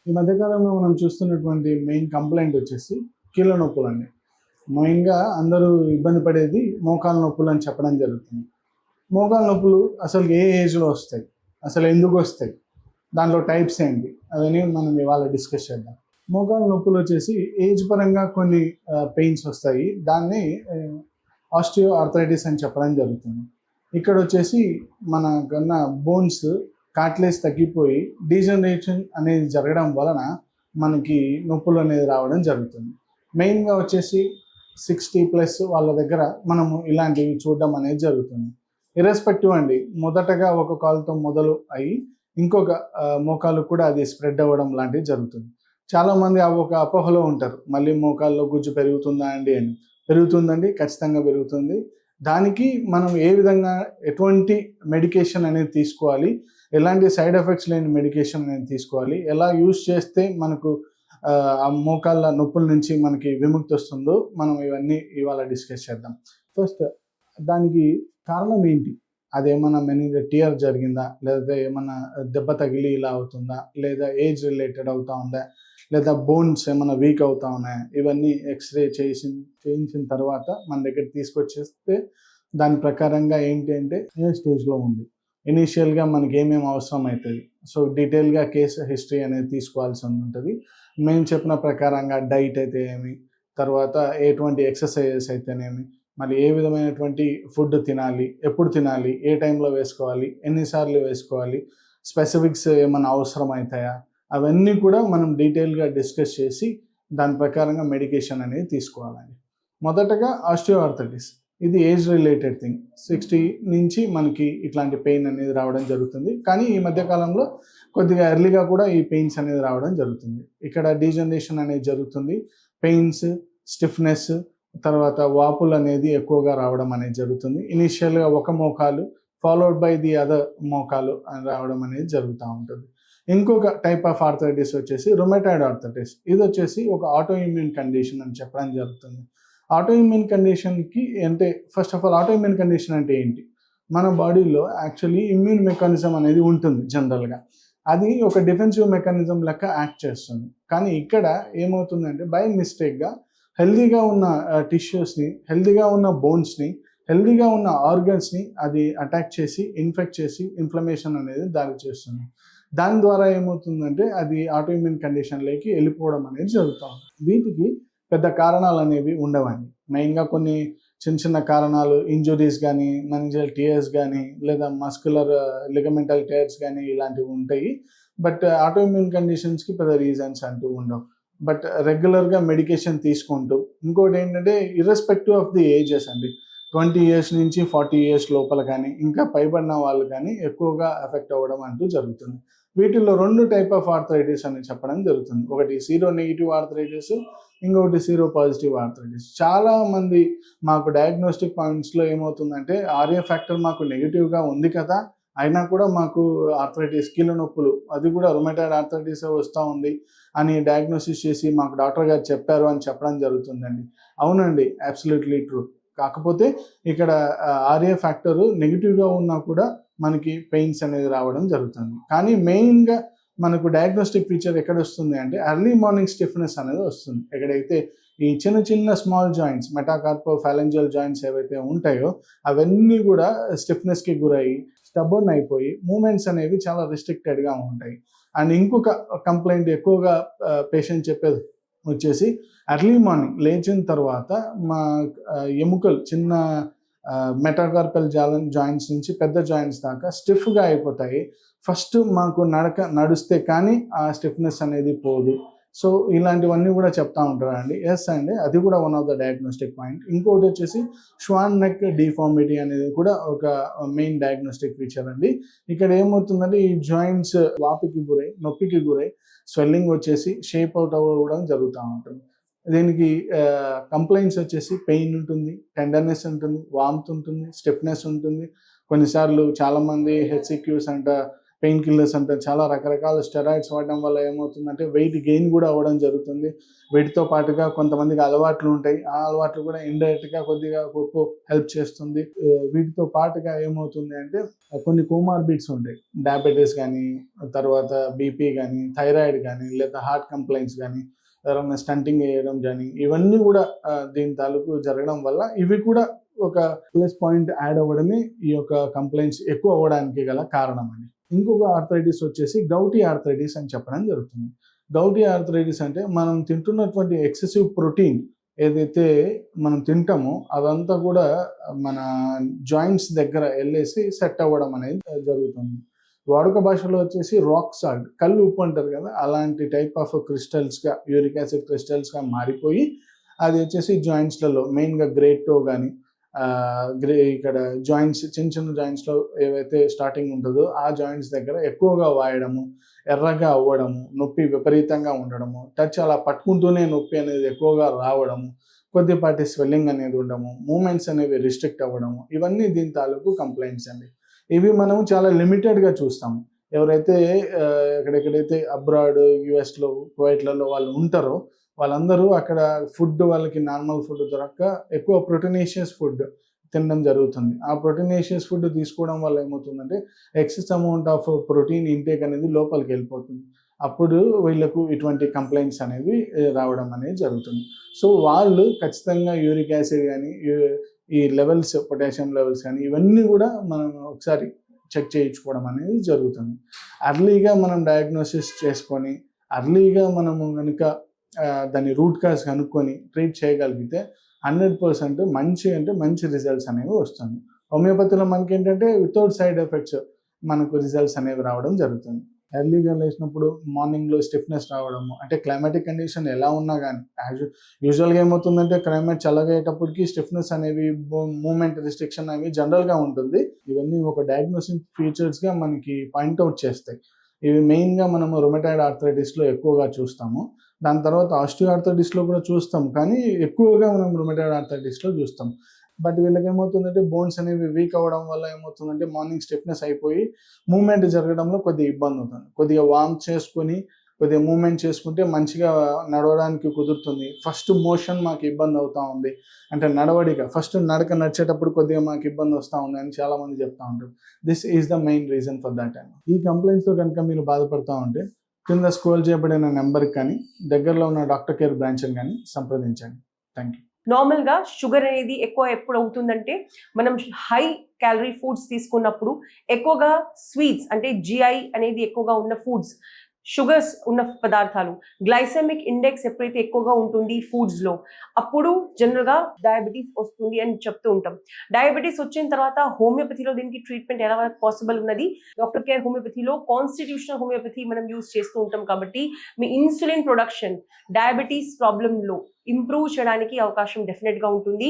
ఈ మధ్య కాలంలో మనం చూస్తున్నటువంటి మెయిన్ కంప్లైంట్ వచ్చేసి కీళ్ళ నొప్పులండి. మెయిన్‌గా అందరూ ఇబ్బంది పడేది మోకాళ్ళ నొప్పులు అని చెప్పడం జరుగుతుంది. మోకాళ్ళ నొప్పులు అసలు ఏ ఏజ్‌లో వస్తాయి? అసలు ఎందుకొస్తాయి? దాంట్లో టైప్స్ ఏంటి? అవన్నీ మనం ఇవాళ డిస్కస్ చేద్దాం. మోకాళ్ళ నొప్పులు వచ్చేసి ఏజ్ పరంగా కొన్ని పెయిన్స్ వస్తాయి. దాన్ని ఆస్టియో ఆర్థరైటిస్ అని చెప్పడం జరుగుతుంది. ఇక్కడ వచ్చేసి మనకున్న బోన్స్ కార్టిలేజ్ తగ్గిపోయి డీజనరేషన్ అనేది జరగడం వలన మనకి నొప్పులు అనేది రావడం జరుగుతుంది. మెయిన్గా వచ్చేసి 60+ వాళ్ళ దగ్గర మనము ఇలాంటివి చూడడం అనేది జరుగుతుంది. ఇర్రెస్పెక్టివ్ అండి, మొదటగా ఒక కాలుతో మొదలు అయ్యి ఇంకొక మోకాలు కూడా అది స్ప్రెడ్ అవ్వడం లాంటివి జరుగుతుంది. చాలామంది ఒక అపోహలో ఉంటారు, మళ్ళీ మోకాల్లో గుజ్జు పెరుగుతుందా అండి అని. పెరుగుతుందండి, ఖచ్చితంగా పెరుగుతుంది. దానికి మనం ఏ విధంగా ఎటువంటి మెడికేషన్ అనేది తీసుకోవాలి, ఎలాంటి సైడ్ ఎఫెక్ట్స్ లేని మెడికేషన్ అనేది తీసుకోవాలి, ఎలా యూజ్ చేస్తే మనకు ఆ మోకాళ్ళ నొప్పుల నుంచి మనకి విముక్తి వస్తుందో మనం ఇవన్నీ ఇవాళ డిస్కస్ చేద్దాం. ఫస్ట్ దానికి కారణం ఏంటి? అదేమన్నా టియర్ జరిగిందా, లేదా ఏమన్నా దెబ్బ తగిలి ఇలా అవుతుందా, లేదా ఏజ్ రిలేటెడ్ అవుతా ఉందా, లేదా బోన్స్ ఏమైనా వీక్ అవుతా ఉన్నాయా? ఇవన్నీ ఎక్స్రే చేయించిన తర్వాత మన దగ్గర తీసుకొచ్చేస్తే దాని ప్రకారంగా ఏంటి అంటే ఏ స్టేజ్లో ఉంది, ఇనీషియల్గా మనకి ఏమేమి అవసరం అవుతుంది, సో డీటెయిల్గా కేసు హిస్టరీ అనేది తీసుకోవాల్సి ఉంటుంది. మేము చెప్పిన ప్రకారంగా డైట్ అయితే ఏమి, తర్వాత ఎటువంటి ఎక్సర్సైజెస్ అయితేనేమి, మరి ఏ విధమైనటువంటి ఫుడ్ తినాలి, ఎప్పుడు తినాలి, ఏ టైంలో వేసుకోవాలి, ఎన్నిసార్లు వేసుకోవాలి, స్పెసిఫిక్స్ ఏమైనా అవసరం అవుతాయా, అవన్నీ కూడా మనం డీటెయిల్గా డిస్కస్ చేసి దాని ప్రకారంగా మెడికేషన్ అనేది తీసుకోవాలండి. మొదటగా ఆస్టియోఆర్థరైటిస్, ఇది ఏజ్ రిలేటెడ్ థింగ్. 60 నుంచి మనకి ఇట్లాంటి పెయిన్ అనేది రావడం జరుగుతుంది. కానీ ఈ మధ్యకాలంలో కొద్దిగా ఎర్లీగా కూడా ఈ పెయిన్స్ అనేది రావడం జరుగుతుంది. ఇక్కడ డీజనరేషన్ అనేది జరుగుతుంది. పెయిన్స్, స్టిఫ్నెస్, తర్వాత వాపులు అనేది ఎక్కువగా రావడం అనేది జరుగుతుంది. ఇనీషియల్గా ఒక మోకాలు ఫాలోడ్ బై ది అదర్ మోకాలు అని రావడం అనేది జరుగుతూ ఉంటుంది. ఇంకొక టైప్ ఆఫ్ ఆర్థరైటిస్ వచ్చేసి రొమాటాయిడ్ ఆర్థరైటిస్. ఇది వచ్చేసి ఒక ఆటో ఇమ్యూన్ కండిషన్ అని చెప్పడం జరుగుతుంది. ఆటో ఇమ్యూన్ కండిషన్కి అంటే first of all auto immune condition అంటే ఏంటి? మన బాడీలో యాక్చువల్లీ ఇమ్యూన్ మెకానిజం అనేది ఉంటుంది జనరల్గా. అది ఒక డిఫెన్సివ్ మెకానిజం లెక్క యాక్ట్ చేస్తుంది. కానీ ఇక్కడ ఏమవుతుందంటే బై మిస్టేక్గా హెల్దీగా ఉన్న టిష్యూస్ని, హెల్దీగా ఉన్న బోన్స్ని, హెల్దీగా ఉన్న ఆర్గన్స్ని అది అటాక్ చేసి ఇన్ఫెక్ట్ చేసి ఇన్ఫ్లమేషన్ అనేది దారి చేస్తుంది. దాని ద్వారా ఏమవుతుందంటే అది ఆటో ఇమ్యూన్ కండిషన్లోకి వెళ్ళిపోవడం అనేది జరుగుతూ ఉంది. వీటికి పెద్ద కారణాలు అనేవి ఉండవండి. మెయిన్గా కొన్ని చిన్న చిన్న కారణాలు, ఇంజురీస్ కానీ, మెనింజల్ టియర్స్ కానీ, లేదా మస్కులర్ లిగమెంటల్ టైర్స్ కానీ ఇలాంటివి ఉంటాయి. బట్ ఆటో ఇమ్యూన్ కండిషన్స్కి పెద్ద రీజన్స్ అంటూ ఉండవు. బట్ రెగ్యులర్గా మెడికేషన్ తీసుకుంటూ, ఇంకోటి ఏంటంటే ఇర్రెస్పెక్టివ్ ఆఫ్ ది ఏజెస్ అండి, 20 ఇయర్స్ నుంచి 40 ఇయర్స్ లోపల కానీ ఇంకా పైబడిన వాళ్ళు కానీ ఎక్కువగా ఎఫెక్ట్ అవ్వడం అంటూ జరుగుతుంది. వీటిల్లో 2 టైప్ ఆఫ్ ఆర్థరైటిస్ అని చెప్పడం జరుగుతుంది. ఒకటి సీరో నెగిటివ్ ఆర్థరైటిస్, ఇంకొకటి సీరో పాజిటివ్ ఆర్థరైటిస్. చాలామంది మాకు డయాగ్నోస్టిక్ పాయింట్స్లో ఏమవుతుందంటే ఆర్ఏ ఫ్యాక్టర్ మాకు నెగిటివ్గా ఉంది కదా, అయినా కూడా మాకు ఆర్థరైటిస్ కీళ్ళ నొప్పులు, అది కూడా రొమాటాయిడ్ ఆర్థరైటిస్ వస్తూ ఉంది అని డయాగ్నోసిస్ చేసి మాకు డాక్టర్ గారు చెప్పారు అని చెప్పడం జరుగుతుందండి. అవునండి, అబ్సల్యూట్లీ ట్రూ. కాకపోతే ఇక్కడ ఆర్ఏ ఫ్యాక్టర్ నెగిటివ్గా ఉన్నా కూడా మనకి పెయిన్స్ అనేది రావడం జరుగుతుంది. కానీ మెయిన్గా మనకు డయాగ్నోస్టిక్ ఫీచర్ ఎక్కడ వస్తుంది అంటే ఎర్లీ మార్నింగ్ స్టిఫ్నెస్ అనేది వస్తుంది. ఎక్కడైతే ఈ చిన్న చిన్న స్మాల్ జాయింట్స్, మెటాకార్పో ఫాలెంజియల్ జాయింట్స్ ఏవైతే ఉంటాయో అవన్నీ కూడా స్టిఫ్నెస్కి గురయ్యి స్టబర్న్ అయిపోయి మూమెంట్స్ అనేవి చాలా రిస్ట్రిక్టెడ్గా ఉంటాయి. అండ్ ఇంకొక కంప్లైంట్ ఎక్కువగా పేషెంట్ చెప్పేది వచ్చేసి ఎర్లీ మార్నింగ్ లేచిన తర్వాత మా ఎముకలు చిన్న మెటాకార్పల్ జాయింట్స్ నుంచి పెద్ద జాయింట్స్ దాకా స్టిఫ్గా అయిపోతాయి. ఫస్ట్ మాకు నడిస్తే కానీ ఆ స్టిఫ్నెస్ అనేది పోదు. సో ఇలాంటివన్నీ కూడా చెప్తా ఉంటారండి. ఎస్ అండి, అది కూడా one of the diagnostic point. ఇంకోటి వచ్చేసి ష్వాన్ నెక్ డిఫార్మిటీ అనేది కూడా ఒక మెయిన్ డయాగ్నోస్టిక్ ఫీచర్ అండి. ఇక్కడ ఏమవుతుందంటే ఈ జాయింట్స్ వాపికి గురై, నొప్పికి గురై స్వెల్లింగ్ వచ్చేసి షేప్ అవుట్ అవ్వడం జరుగుతూ ఉంటుంది. దీనికి కంప్లైంట్స్ వచ్చేసి పెయిన్ ఉంటుంది, టెండర్నెస్ ఉంటుంది, వామ్త్ ఉంటుంది, స్టిఫ్నెస్ ఉంటుంది. కొన్నిసార్లు చాలామంది హెచ్సిక్యూస్ అంట పెయిన్ కిల్లర్స్ అంటే చాలా రకరకాల స్టెరాయిడ్స్ వాడడం వల్ల ఏమవుతుందంటే వెయిట్ గెయిన్ కూడా అవ్వడం జరుగుతుంది. వీటితో పాటుగా కొంతమందికి అలవాట్లు ఉంటాయి. ఆ అలవాట్లు కూడా ఇండైరెక్ట్‌గా కొద్దిగా గొప్పో హెల్ప్ చేస్తుంది. వీటితో పాటుగా ఏమవుతుంది అంటే కొన్ని కోమార్బిడ్స్ ఉంటాయి. డయాబెటిస్ గానీ, తర్వాత బీపీ గానీ, థైరాయిడ్ గానీ, లేదా హార్ట్ కంప్లెయింట్స్ గానీ, ఎవరైనా స్టంటింగ్ చేయడం గానీ, ఇవన్నీ కూడా దీని తాలూకు జరగడం వల్ల ఇవి కూడా ఒక ప్లస్ పాయింట్ యాడ్ అవ్వడమే ఈ యొక్క కంప్లైంట్స్ ఎక్కువ అవ్వడానికి గల కారణం అండి. ఇంకొక ఆర్థరైటిస్ వచ్చేసి గౌటీ ఆర్థరైటిస్ అని చెప్పడం జరుగుతుంది. గౌటీ ఆర్థరైటిస్ అంటే మనం తింటున్నటువంటి ఎక్సెసివ్ ప్రోటీన్ ఏదైతే మనం తింటామో అదంతా కూడా మన జాయింట్స్ దగ్గర వెళ్ళేసి సెట్ అవ్వడం అనేది జరుగుతుంది. వాడుక భాషలో వచ్చేసి రాక్ సాల్ట్, కళ్ళు ఉప్పు అంటారు కదా, అలాంటి టైప్ ఆఫ్ క్రిస్టల్స్గా, యూరిక్ యాసిడ్ క్రిస్టల్స్గా మారిపోయి అది వచ్చేసి జాయింట్స్లలో మెయిన్గా గ్రేట్ టో కానీ ఇక్కడ జాయింట్స్ చిన్న చిన్న జాయింట్స్లో ఏవైతే స్టార్టింగ్ ఉంటుందో ఆ జాయింట్స్ దగ్గర ఎక్కువగా వాయడము, ఎర్రగా అవ్వడము, నొప్పి విపరీతంగా ఉండడము, టచ్ అలా పట్టుకుంటూనే నొప్పి అనేది ఎక్కువగా రావడము, కొద్దిపాటి స్వెల్లింగ్ అనేది ఉండడము, మూమెంట్స్ అనేవి రిస్ట్రిక్ట్ అవ్వడము, ఇవన్నీ దీని తాలూకు కంప్లైంట్స్ అండి. ఇవి మనం చాలా లిమిటెడ్గా చూస్తాము. ఎవరైతే ఎక్కడెక్కడైతే అబ్రాడ్, యుఎస్లో, కువైట్లలో వాళ్ళు ఉంటారో వాళ్ళందరూ అక్కడ ఫుడ్ వాళ్ళకి నార్మల్ ఫుడ్ దొరక్క ఎక్కువ ప్రోటీనేషియస్ ఫుడ్ తినడం జరుగుతుంది. ఆ ప్రోటీనేషియస్ ఫుడ్ తీసుకోవడం వల్ల ఏమవుతుందంటే excess amount of protein intake అనేది లోపలికి వెళ్ళిపోతుంది. అప్పుడు వీళ్ళకు ఇటువంటి కంప్లైంట్స్ అనేవి రావడం అనేది జరుగుతుంది. సో వాళ్ళు ఖచ్చితంగా యూరిక్ యాసిడ్ కానీ, ఈ లెవెల్స్, పొటాషియం లెవెల్స్ కానీ ఇవన్నీ కూడా మనం ఒకసారి చెక్ చేయించుకోవడం అనేది జరుగుతుంది. అర్లీగా మనం డయాగ్నోసిస్ చేసుకొని అర్లీగా మనము కనుక దాని రూట్ కాజ్ కనుక్కొని ట్రీట్ చేయగలిగితే 100% మంచి రిజల్ట్స్ అనేవి వస్తుంది. హోమియోపతిలో మనకి ఏంటంటే వితౌట్ సైడ్ ఎఫెక్ట్స్ మనకు రిజల్ట్స్ అనేవి రావడం జరుగుతుంది. ఎర్లీగా లేచినప్పుడు మార్నింగ్లో స్టిఫ్నెస్ రావడము, అంటే క్లైమాటిక్ కండిషన్ ఎలా ఉన్నా కానీ యూజువల్గా ఏమవుతుందంటే క్లైమేట్ చల్లగా అయ్యేటప్పటికి స్టిఫ్నెస్ అనేవి, మూమెంట్ రిస్ట్రిక్షన్ అనేవి జనరల్గా ఉంటుంది. ఇవన్నీ ఒక డయాగ్నోస్టిక్ ఫీచర్స్గా మనకి పాయింట్అవుట్ చేస్తాయి. ఇవి మెయిన్గా మనము రొమటాయిడ్ ఆర్థరైటిస్లో ఎక్కువగా చూస్తాము. దాని తర్వాత ఆస్టియో ఆర్థరైటిస్లో కూడా చూస్తాం, కానీ ఎక్కువగా మనం రొమటాయిడ్ ఆర్థరైటిస్లో చూస్తాం. బట్ వీళ్ళకి ఏమవుతుందంటే బోన్స్ అనేవి వీక్ అవ్వడం వల్ల ఏమవుతుందంటే మార్నింగ్ స్టిఫ్నెస్ అయిపోయి మూమెంట్ జరగడంలో కొద్దిగా ఇబ్బంది అవుతుంది. కొద్దిగా వార్మ్ చేసుకొని కొద్దిగా మూమెంట్ చేసుకుంటే మంచిగా నడవడానికి కుదురుతుంది. ఫస్ట్ మోషన్ మాకు ఇబ్బంది అవుతూ ఉంది అంటే నడవడిక, ఫస్ట్ నడిచేటప్పుడు కొద్దిగా మాకు ఇబ్బంది వస్తూ ఉంది అని చాలామంది చెప్తూ ఉంటారు. This is the main reason for that and ఈ కంప్లైంట్స్తో కనుక మీరు బాధపడుతూ ఉంటే కింద స్క్రోల్ చేయబడిన నెంబర్కి కానీ, దగ్గరలో ఉన్న డాక్టర్ కేర్ బ్రాంచ్ని కానీ సంప్రదించండి. Thank you. నార్మల్గా షుగర్ అనేది ఎక్కువ ఎప్పుడు అవుతుందంటే మనం హై క్యాలరీ ఫుడ్స్ తీసుకున్నప్పుడు, ఎక్కువగా స్వీట్స్ అంటే జిఐ అనేది ఎక్కువగా ఉన్న ఫుడ్స్, షుగర్స్ ఉన్న పదార్థాలు, గ్లైసెమిక్ ఇండెక్స్ ఎప్పుడైతే ఎక్కువగా ఉంటుంది ఫుడ్స్లో, అప్పుడు జనరల్గా డయాబెటీస్ వస్తుంది అని చెప్తూ ఉంటాం. డయాబెటీస్ వచ్చిన తర్వాత హోమియోపతిలో దీనికి ట్రీట్మెంట్ ఎలా పాసిబుల్ ఉన్నది. డాక్టర్ కేర్ హోమియోపతిలో కాన్స్టిట్యూషనల్ హోమియోపతి మనం యూజ్ చేస్తూ ఉంటాం కాబట్టి మీ ఇన్సులిన్ ప్రొడక్షన్ డయాబెటీస్ ప్రాబ్లంలో ఇంప్రూవ్ చేయడానికి అవకాశం డెఫినెట్గా ఉంటుంది.